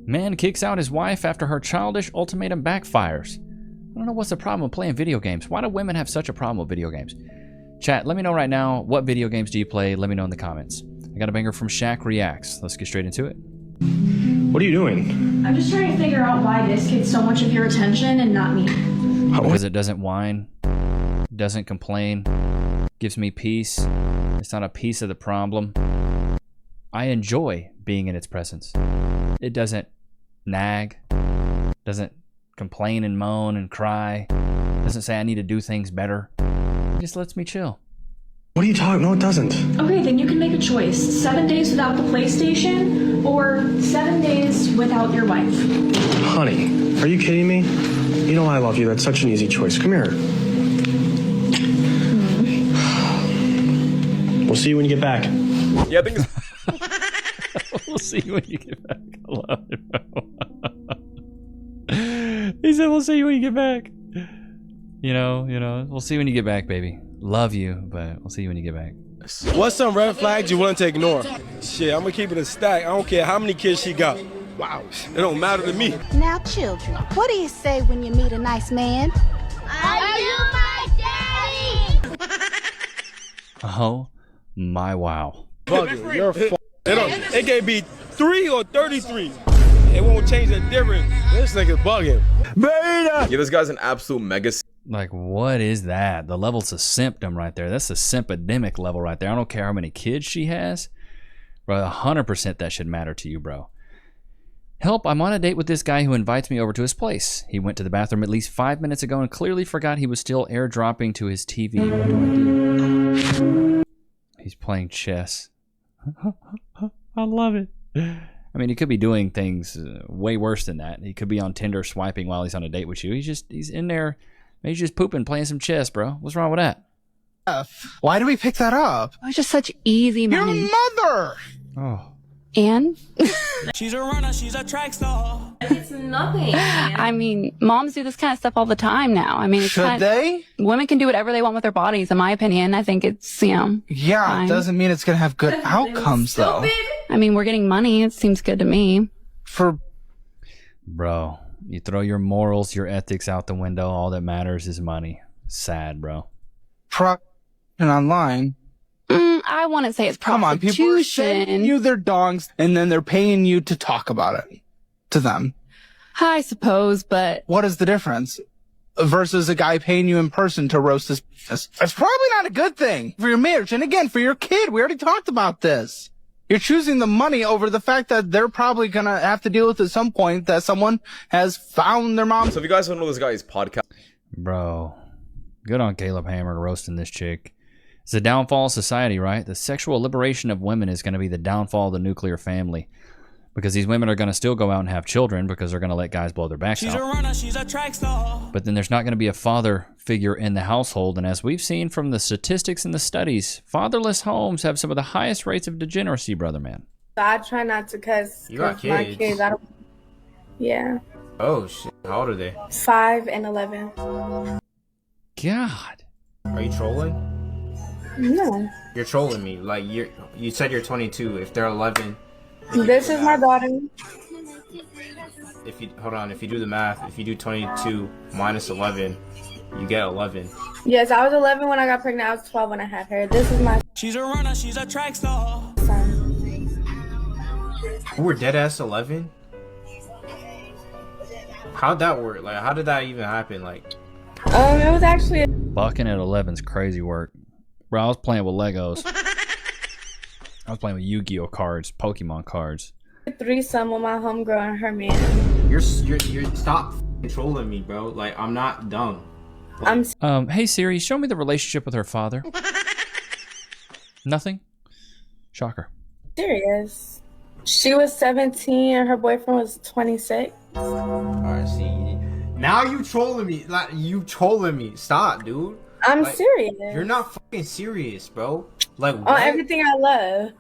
Man kicks out his wife after her childish ultimatum backfires. I don't know what's the problem with playing video games. Why do women have such a problem with video games? Chat, let me know right now, what video games do you play? Let me know in the comments. I got a banger from Shaq Reacts. Let's get straight into it. What are you doing? I'm just trying to figure out why this gets so much of your attention and not me. Because it doesn't whine, doesn't complain, gives me peace. It's not a piece of the problem. I enjoy being in its presence. It doesn't nag, doesn't complain and moan and cry, doesn't say I need to do things better. It just lets me chill. What are you talking? No, it doesn't. Okay, then you can make a choice. 7 days without the PlayStation or 7 days without your wife. Honey, are you kidding me? You know I love you. That's such an easy choice. Come here. We'll see you when you get back. Yeah, I think it's... We'll see you when you get back. I love it, bro. He said, we'll see you when you get back. You know, we'll see you when you get back, baby. Love you, but we'll see you when you get back. What's some red flags you willing to ignore? Shit, I'm gonna keep it a stack. I don't care how many kids she got. Wow, it don't matter to me. Now, children, what do you say when you meet a nice man? Are you my daddy? Oh my wow. Bugging, you're it can be 3 or 33. It won't change the difference. This nigga's bugging. Beta! Yeah, this guy's an absolute mega. Like, what is that? The level's a symptom right there. That's a sympedemic level right there. I don't care how many kids she has. Bro, 100% that should matter to you, bro. Help, I'm on a date with this guy who invites me over to his place. He went to the bathroom at least 5 minutes ago and clearly forgot he was still airdropping to his TV. What do I do? He's playing chess. I love it. I mean, he could be doing things way worse than that. He could be on Tinder swiping while he's on a date with you. He's in there. He's just pooping, playing some chess, bro. What's wrong with that? Why do we pick that up? It's just such easy money. Your mother! Oh. And? She's a runner, she's a track star. It's nothing. I mean, moms do this kind of stuff all the time now. I mean, it's Should they? Women can do whatever they want with their bodies, in my opinion. I think it's, Yeah, fine. It doesn't mean it's gonna have good outcomes, though. I mean, we're getting money. It seems good to me. Bro, you throw your morals, your ethics out the window. All that matters is money. Sad, bro. And online. I wouldn't say it's Come on, people are prostitution. sending you their dongs, and then they're paying you to talk about it to them. I suppose, but What is the difference? Versus a guy paying you in person to roast his business. It's probably not a good thing for your marriage. And again, for your kid, we already talked about this. You're choosing the money over the fact that they're probably gonna have to deal with at some point that someone has found their mom. So if you guys don't know this guy's podcast, Bro, good on Caleb Hammer roasting this chick. It's the downfall of society, right? The sexual liberation of women is going to be the downfall of the nuclear family. Because these women are going to still go out and have children because they're going to let guys blow their backs She's out. a runner, she's a track star. But then there's not going to be a father figure in the household. And as we've seen from the statistics and the studies, fatherless homes have some of the highest rates of degeneracy, brother man. I try not to cuss. You got my kids. kids, I don't. Yeah. oh shit, how old are they? 5 and 11. God. Are you trolling? No. You're trolling me. Like you said you're 22. If they're 11, This is my daughter. if you do the math, if you do 22 minus 11, you get 11. Yes, I was 11 when I got pregnant. I was 12 when I had her. This is my She's a runner, she's a track star. son. We're dead ass 11. How'd that work? Like, how did that even happen? Like, It was actually Bucking at 11's crazy work. Bro, I was playing with Legos. I was playing with Yu-Gi-Oh cards, Pokemon cards. a threesome with my homegirl and her man. you're stop trolling me, bro. Like, I'm not dumb. I'm Hey Siri, show me the relationship with her father. Nothing? Shocker. serious. She was 17 and her boyfriend was 26. Alright, see. Now you trolling me. Like, you trolling me. Stop, dude. I'm Like, serious. You're not fucking serious, bro. Like, On what? everything I love.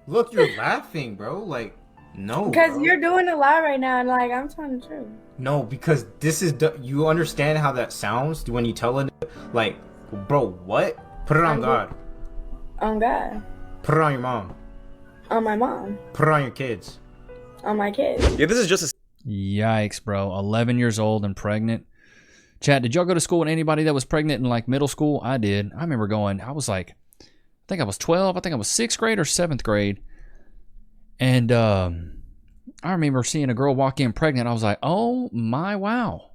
Look, you're laughing, bro. Like, no. Because bro. you're doing a lot right now and like I'm telling the truth. No, because this is you understand how that sounds when you tell it. Like, bro, what? Put it on God. On God. Put it on your mom. On my mom. Put it on your kids. on my kid. Yeah, this is just a... Yikes, bro. 11 years old and pregnant. Chat, did y'all go to school with anybody that was pregnant in like middle school? I did. I remember going, I was like, I think I was 12. I think I was 6th grade or 7th grade. And I remember seeing a girl walk in pregnant. I was like, oh my, wow.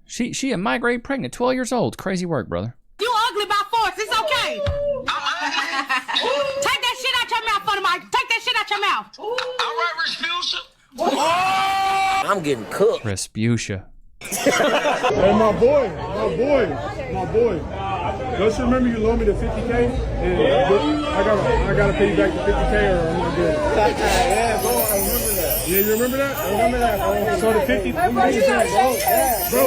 She in my grade pregnant, 12 years old. Crazy work, brother. You ugly by force. It's okay. Take that shit out your mouth, Funny Mike. Take that shit out your mouth. All right, Respucia. I'm getting cooked. Respucia. Hey, my boy. Just remember you loaned me the 50K, and I gotta pay you back the 50K, or I'm not good. Yeah, bro, I remember that. Yeah, you remember that? I remember that, bro. So the 50, bro,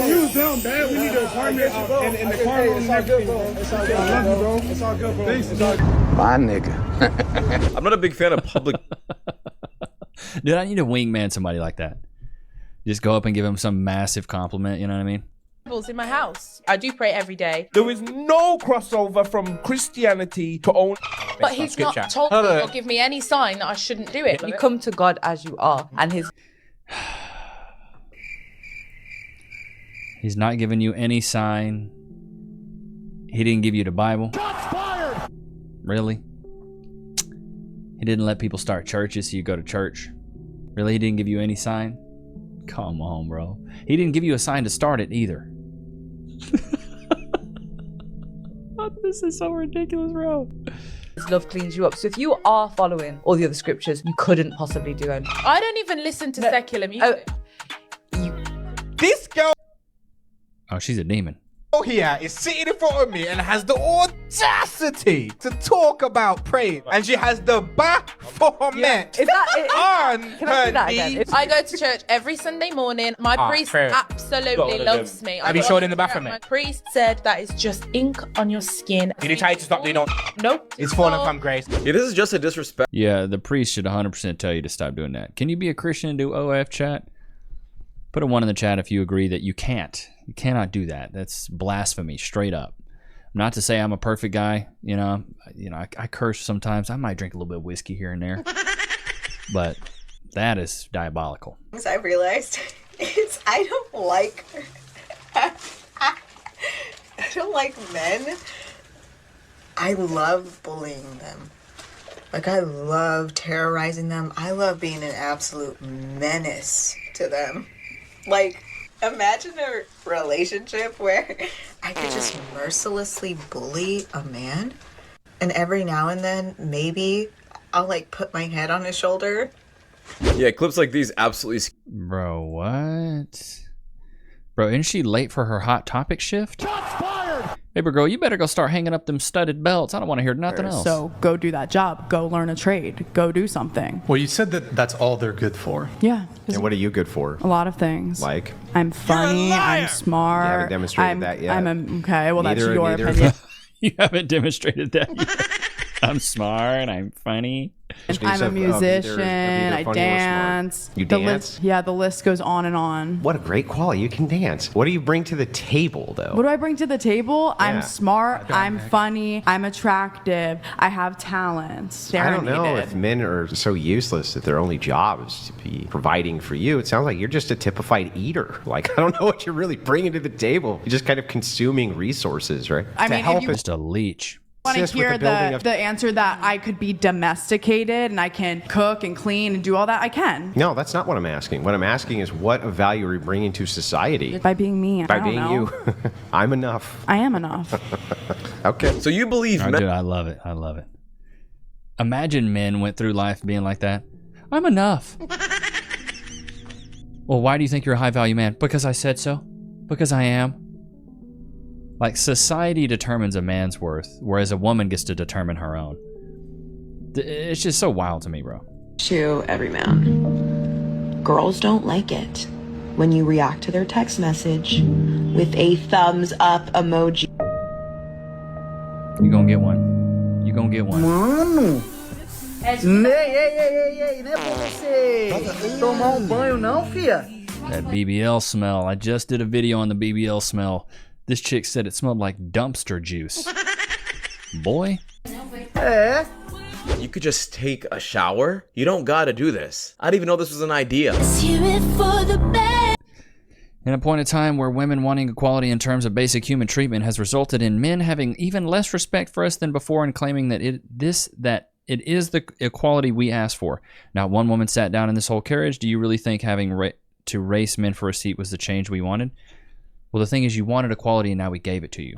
you was down bad. We need an apartment in the car room and everything, bro. It's all good. I love you, bro. It's all good, bro. Thanks. My nigga. I'm not a big fan of public. Dude, I need to wingman somebody like that. Just go up and give him some massive compliment, you know what I mean? In my house, I do pray every day. There is no crossover from Christianity to own. But he's not told me or give me any sign that I shouldn't do it. You come to God as you are, and his... He's not giving you any sign. He didn't give you the Bible. Really? He didn't let people start churches so you go to church. Really? He didn't give you any sign? Come on, bro. He didn't give you a sign to start it either. This is so ridiculous, bro. His love cleans you up. So if you are following all the other scriptures, you couldn't possibly do it. I don't even listen to secular music. This girl she's a demon. Here is sitting in front of me and has the audacity to talk about praying, and she has the Baphomet on her knees. I go to church every Sunday morning. My priest absolutely loves me. Have you showed in the Baphomet? My priest said that is just ink on your skin. Did he tell you to stop doing that? Nope. It's fallen from grace. Yeah, this is just a disrespect. Yeah, the priest should 100% tell you to stop doing that. Can you be a Christian and do OF chat? Put a 1 in the chat if you agree that you can't. You cannot do that. That's blasphemy, straight up. Not to say I'm a perfect guy. You know, I curse sometimes. I might drink a little bit of whiskey here and there. But that is diabolical. I realized is I don't like men. I love bullying them. Like, I love terrorizing them. I love being an absolute menace to them. Like, imagine a relationship where I could just mercilessly bully a man, and every now and then, maybe I'll, like, put my head on his shoulder. Yeah, clips like these absolutely... Bro, what? Bro, isn't she late for her Hot Topic shift? Shots fired! Baby girl, you better go start hanging up them studded belts. I don't want to hear nothing else. So go do that job. Go learn a trade. Go do something. Well, you said that that's all they're good for. Yeah. And what are you good for? A lot of things. Like? I'm funny. I'm smart. You haven't demonstrated that yet. Okay, well, that's your opinion. You haven't demonstrated that yet. I'm smart. I'm funny. I'm a musician. I dance. You dance? The list goes on and on. What a great quality. You can dance. What do you bring to the table, though? What do I bring to the table? Yeah. I'm smart. I'm funny. I'm attractive. I have talents. I don't know if men are so useless that their only job is to be providing for you. It sounds like you're just a typified eater. Like, I don't know what you're really bringing to the table. You're just kind of consuming resources, right? I mean, if you just a leech. want to hear the answer that I could be domesticated and I can cook and clean and do all that, I can. No, that's not what I'm asking. What I'm asking is what value are you bringing to society? By being me. By being you. I'm enough. I am enough. Okay. So you believe men... Dude, I love it. I love it. Imagine men went through life being like that. I'm enough. Well, why do you think you're a high value man? Because I said so. Because I am. Like, society determines a man's worth, whereas a woman gets to determine her own. It's just so wild to me, bro. To every man. Girls don't like it when you react to their text message with a thumbs up emoji. You gonna get one. You gonna get one. Mano! Ei, não é pra você tomar banho não, fia? That BBL smell. I just did a video on the BBL smell. This chick said it smelled like dumpster juice. Boy. É. You could just take a shower. You don't gotta do this. I didn't even know this was an idea. In a point in time where women wanting equality in terms of basic human treatment has resulted in men having even less respect for us than before and claiming that it is the equality we asked for. Not one woman sat down in this whole carriage. Do you really think having to race men for a seat was the change we wanted? Well, the thing is, you wanted equality and now we gave it to you.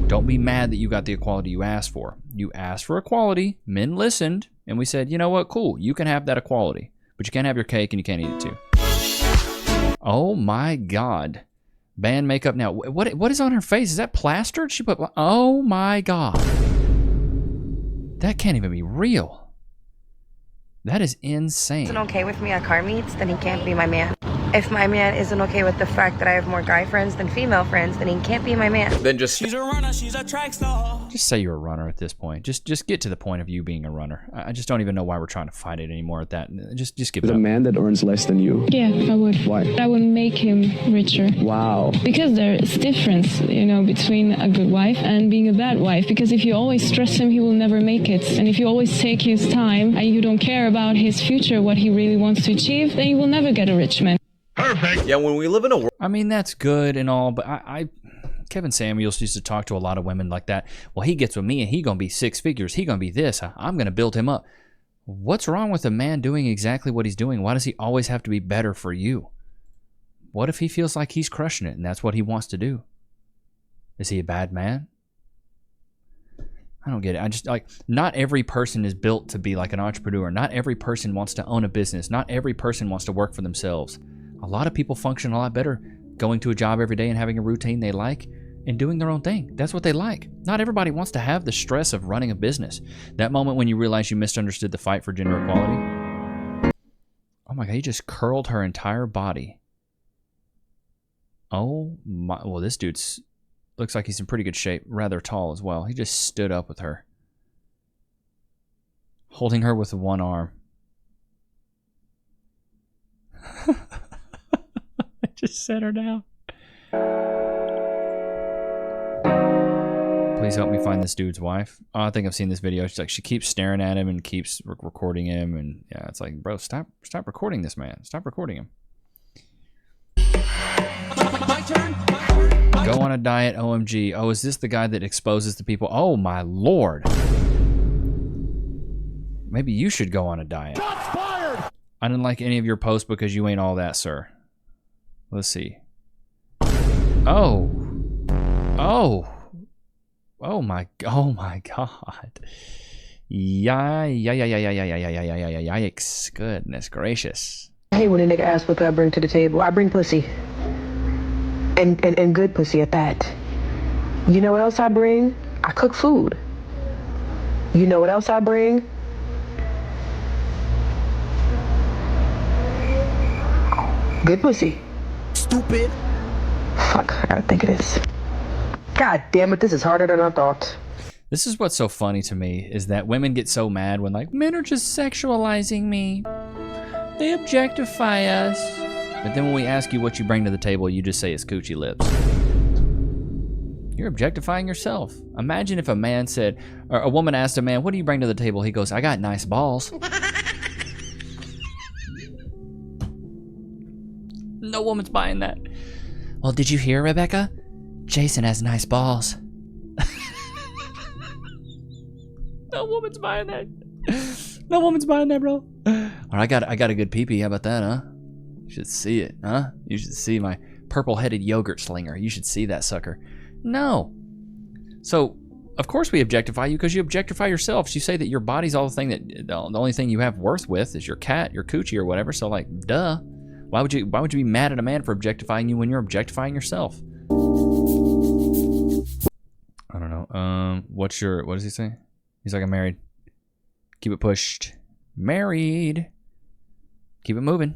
Don't be mad that you got the equality you asked for. You asked for equality, men listened, and we said, you know what, cool, you can have that equality, but you can't have your cake and you can't eat it too. Oh my God. Ban makeup now. What is on her face? Is that plastered? She put, oh my God. That can't even be real. That is insane. Isn't okay with me at car meets, then he can't be my man. If my man isn't okay with the fact that I have more guy friends than female friends, then he can't be my man. Then just She's a runner, she's a track star. Just say you're a runner at this point. Just get to the point of you being a runner. I just don't even know why we're trying to fight it anymore at that. Just give it up. A man that earns less than you. Yeah, I would. Why? I would make him richer. Wow. Because there's a difference, between a good wife and being a bad wife. Because if you always stress him, he will never make it. And if you always take his time and you don't care about his future, what he really wants to achieve, then you will never get a rich man. Perfect. Yeah, when we live in a world. I mean, that's good and all, but Kevin Samuels used to talk to a lot of women like that. Well, he gets with me and he gonna be six figures. He gonna be this. I'm gonna build him up. What's wrong with a man doing exactly what he's doing? Why does he always have to be better for you? What if he feels like he's crushing it and that's what he wants to do? Is he a bad man? I don't get it. I just not every person is built to be like an entrepreneur. Not every person wants to own a business. Not every person wants to work for themselves. A lot of people function a lot better going to a job every day and having a routine they like and doing their own thing. That's what they like. Not everybody wants to have the stress of running a business. That moment when you realize you misunderstood the fight for gender equality. Oh my God, he just curled her entire body. Oh my, well, this dude's looks like he's in pretty good shape, rather tall as well. He just stood up with her, holding her with one arm. Just set her down. Please help me find this dude's wife. Oh, I think I've seen this video. She's like, she keeps staring at him and keeps recording him, and yeah, it's like, bro, stop recording this man. Stop recording him. My turn. Go on a diet, OMG. Oh, is this the guy that exposes the people? Oh my Lord. Maybe you should go on a diet. Shots fired. I didn't like any of your posts because you ain't all that, sir. Let's see. Oh my God. Yikes. Goodness gracious. I hate when a nigga asks what I bring to the table. I bring pussy. And good pussy at that. You know what else I bring? I cook food. You know what else I bring? Good pussy. Stupid. Fuck, I gotta think of this. God damn it, this is harder than I thought. This is what's so funny to me, is that women get so mad when like, men are just sexualizing me. They objectify us. But then when we ask you what you bring to the table, you just say it's coochie lips. You're objectifying yourself. Imagine if a man said, or a woman asked a man, what do you bring to the table? He goes, I got nice balls. No woman's buying that. Well, did you hear, Rebecca? Jason has nice balls. No woman's buying that. No woman's buying that, bro. Or I got a good pee-pee. How about that, huh? You should see it, huh? You should see my purple-headed yogurt slinger. You should see that sucker. No. So, of course we objectify you because you objectify yourself. You say that your body's all the thing that the only thing you have worth with is your cat, your coochie, or whatever. So, like, duh. Why would you be mad at a man for objectifying you when you're objectifying yourself? I don't know. What does he say? He's like, I'm married. Keep it pushed. Married. Keep it moving.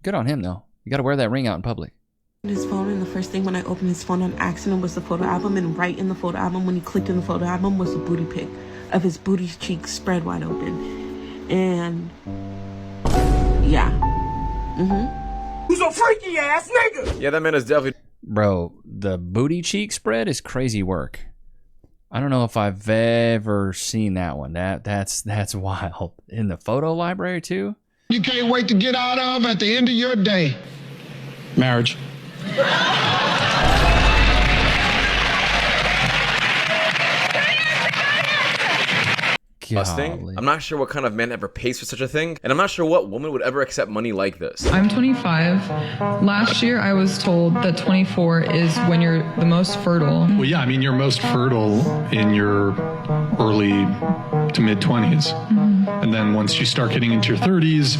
Good on him, though. You got to wear that ring out in public. His phone, and the first thing when I opened his phone on accident was the photo album, and right in the photo album, when he clicked in the photo album, was a booty pic of his booty cheeks spread wide open. And yeah. Who's a freaky ass nigga? Yeah, that man is definitely. Bro, the booty cheek spread is crazy work. I don't know if I've ever seen that one. That's wild. In the photo library too? You can't wait to get out of at the end of your day. Marriage. Disgusting. I'm not sure what kind of man ever pays for such a thing, and I'm not sure what woman would ever accept money like this. I'm 25. Last year, I was told that 24 is when you're the most fertile. Well, yeah, I mean, you're most fertile in your early to mid 20s. And then once you start getting into your 30s,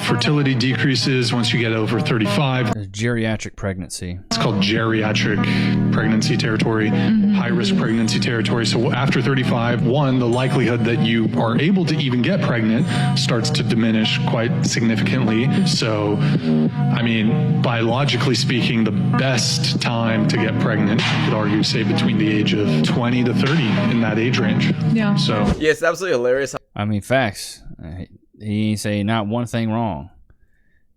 fertility decreases. Once you get over 35, geriatric pregnancy. It's called geriatric pregnancy territory, high-risk pregnancy territory. So after 35, the likelihood that you are able to even get pregnant starts to diminish quite significantly. So, I mean, biologically speaking, the best time to get pregnant, you could argue, say between the age of 20 to 30 in that age range. Yeah. So, yeah, it's absolutely hilarious. I mean, facts. He didn't say not one thing wrong.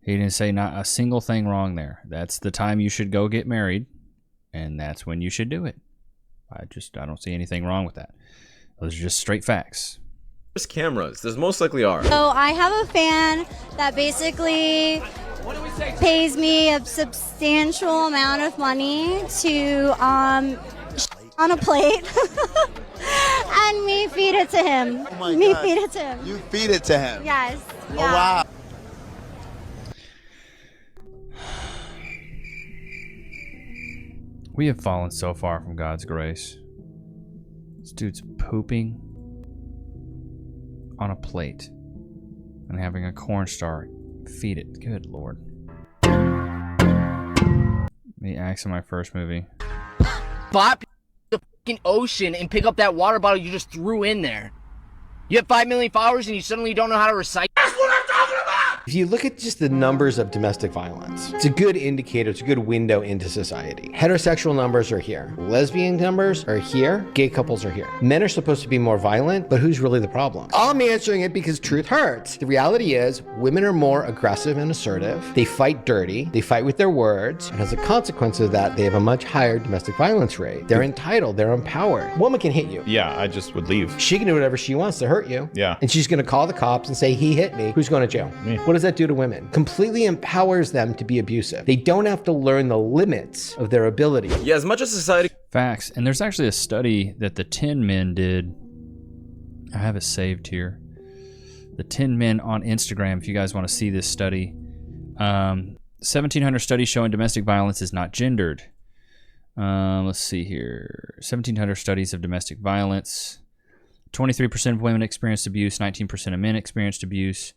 He didn't say not a single thing wrong there. That's the time you should go get married, and that's when you should do it. I don't see anything wrong with that. Those are just straight facts. There's cameras. There's most likely are. So I have a fan that basically pays me a substantial amount of money to on a plate and me feed it to him. Oh my me God. feed it to him. You feed it to him? Yes. Oh, wow. We have fallen so far from God's grace. This dude's pooping on a plate and having a cornstarch feed it. Good Lord. The acts in my first movie. Bop the fucking ocean and pick up that water bottle you just threw in there. You have 5 million followers and you suddenly don't know how to recycle. If you look at just the numbers of domestic violence, it's a good indicator, it's a good window into society. Heterosexual numbers are here. Lesbian numbers are here. Gay couples are here. Men are supposed to be more violent, but who's really the problem? I'm answering it because truth hurts. The reality is, women are more aggressive and assertive. They fight dirty. They fight with their words. And as a consequence of that, they have a much higher domestic violence rate. They're entitled. They're empowered. Woman can hit you. Yeah, I just would leave. She can do whatever she wants to hurt you. Yeah. And she's going to call the cops and say, he hit me. Who's going to jail? Me. What does that do to women? Completely empowers them to be abusive. They don't have to learn the limits of their ability. Yeah, as much as society... Facts. And there's actually a study that the 10 men did. I have it saved here. The 10 men on Instagram, if you guys want to see this study. 1,700 studies showing domestic violence is not gendered. Let's see here. 1,700 studies of domestic violence. 23% of women experienced abuse. 19% of men experienced abuse.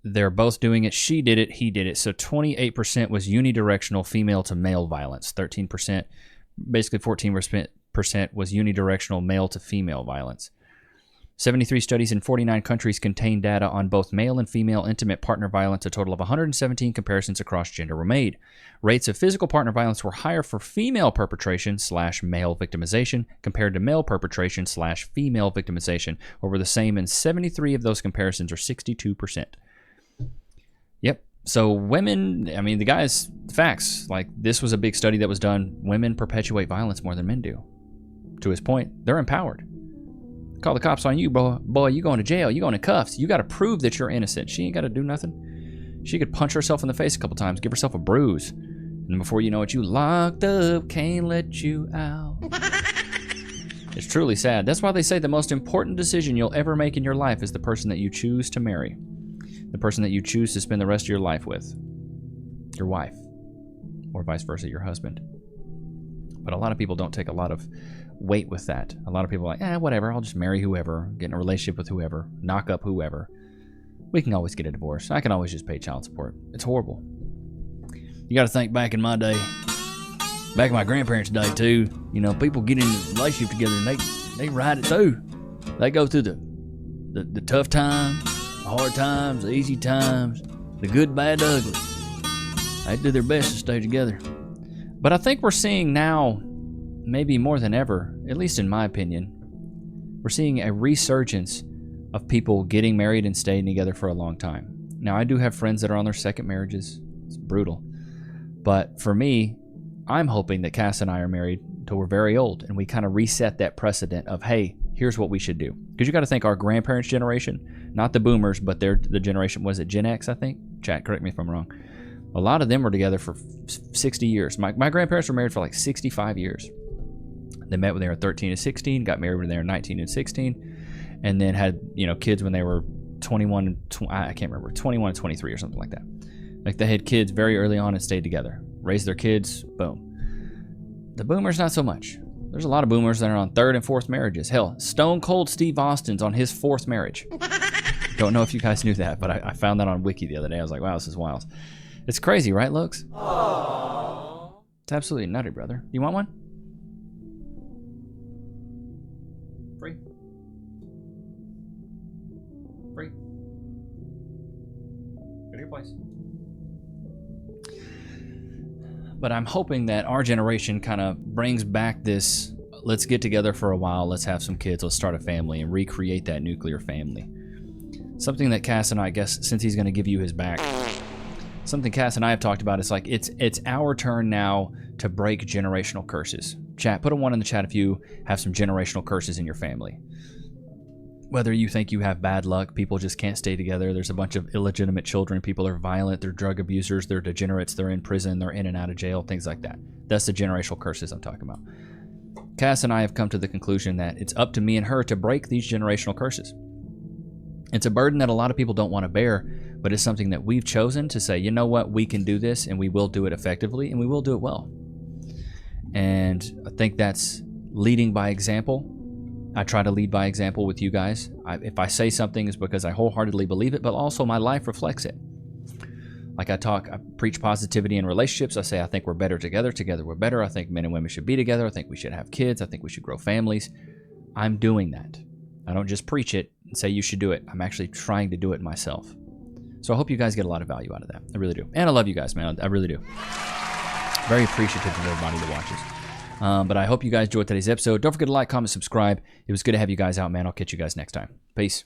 They're both doing it. She did it. He did it. So 28% was unidirectional female to male violence. 13%, basically 14% was unidirectional male to female violence. 73 studies in 49 countries contain data on both male and female intimate partner violence. A total of 117 comparisons across gender were made. Rates of physical partner violence were higher for female perpetration / male victimization compared to male perpetration / female victimization, or were the same in 73 of those comparisons, or 62%. Yep. So women, I mean, the guys, facts, like this was a big study that was done. Women perpetuate violence more than men do. To his point, they're empowered. Call the cops on you, bro. Boy, you going to jail. You going to cuffs. You got to prove that you're innocent. She ain't got to do nothing. She could punch herself in the face a couple times, give herself a bruise. And before you know it, you locked up, can't let you out. It's truly sad. That's why they say the most important decision you'll ever make in your life is the person that you choose to marry. The person that you choose to spend the rest of your life with. Your wife. Or vice versa, your husband. But a lot of people don't take a lot of weight with that. A lot of people are like, whatever, I'll just marry whoever, get in a relationship with whoever, knock up whoever. We can always get a divorce. I can always just pay child support. It's horrible. You got to think back in my day, back in my grandparents' day too, you know, people get in a relationship together and they ride it through. They go through the tough times, the hard times, the easy times, the good, bad, ugly. They do their best to stay together. But I think we're seeing now, maybe more than ever, at least in my opinion, we're seeing a resurgence of people getting married and staying together for a long time. Now, I do have friends that are on their second marriages. It's brutal. But for me, I'm hoping that Cass and I are married until we're very old, and we kind of reset that precedent of, hey, here's what we should do. Because you got to think our grandparents' generation, not the boomers, but the generation, was it Gen X, I think? Chat, correct me if I'm wrong. A lot of them were together for 60 years. My grandparents were married for like 65 years. They met when they were 13 and 16, got married when they were 19 and 16, and then had, you know, kids when they were 21 and I can't remember, 21 and 23 or something like that. Like they had kids very early on and stayed together, raised their kids, boom. The boomers, not so much. There's a lot of boomers that are on third and fourth marriages. Hell, Stone Cold Steve Austin's on his fourth marriage. Don't know if you guys knew that, but I found that on Wiki the other day. I was like, wow, this is wild. It's crazy, right, Looks? Aww. It's absolutely nutty, brother. You want one? Free. Free. Go to your place. But I'm hoping that our generation kind of brings back this, let's get together for a while, let's have some kids, let's start a family, and recreate that nuclear family. Something that Cass and I guess, since he's going to give you his back, something Cass and I have talked about, is like, it's our turn now to break generational curses. Chat, put a 1 in the chat if you have some generational curses in your family. Whether you think you have bad luck, people just can't stay together, there's a bunch of illegitimate children, people are violent, they're drug abusers, they're degenerates, they're in prison, they're in and out of jail, things like that. That's the generational curses I'm talking about. Cass and I have come to the conclusion that it's up to me and her to break these generational curses. It's a burden that a lot of people don't want to bear, but it's something that we've chosen to say, you know what, we can do this, and we will do it effectively, and we will do it well. And I think that's leading by example. I try to lead by example with you guys. If I say something, it's because I wholeheartedly believe it, but also my life reflects it. Like I preach positivity in relationships. I say I think we're better together. Together we're better. I think men and women should be together. I think we should have kids. I think we should grow families. I'm doing that. I don't just preach it and say you should do it. I'm actually trying to do it myself. So I hope you guys get a lot of value out of that. I really do. And I love you guys, man. I really do. Very appreciative of everybody that watches. But I hope you guys enjoyed today's episode. Don't forget to like, comment, subscribe. It was good to have you guys out, man. I'll catch you guys next time. Peace.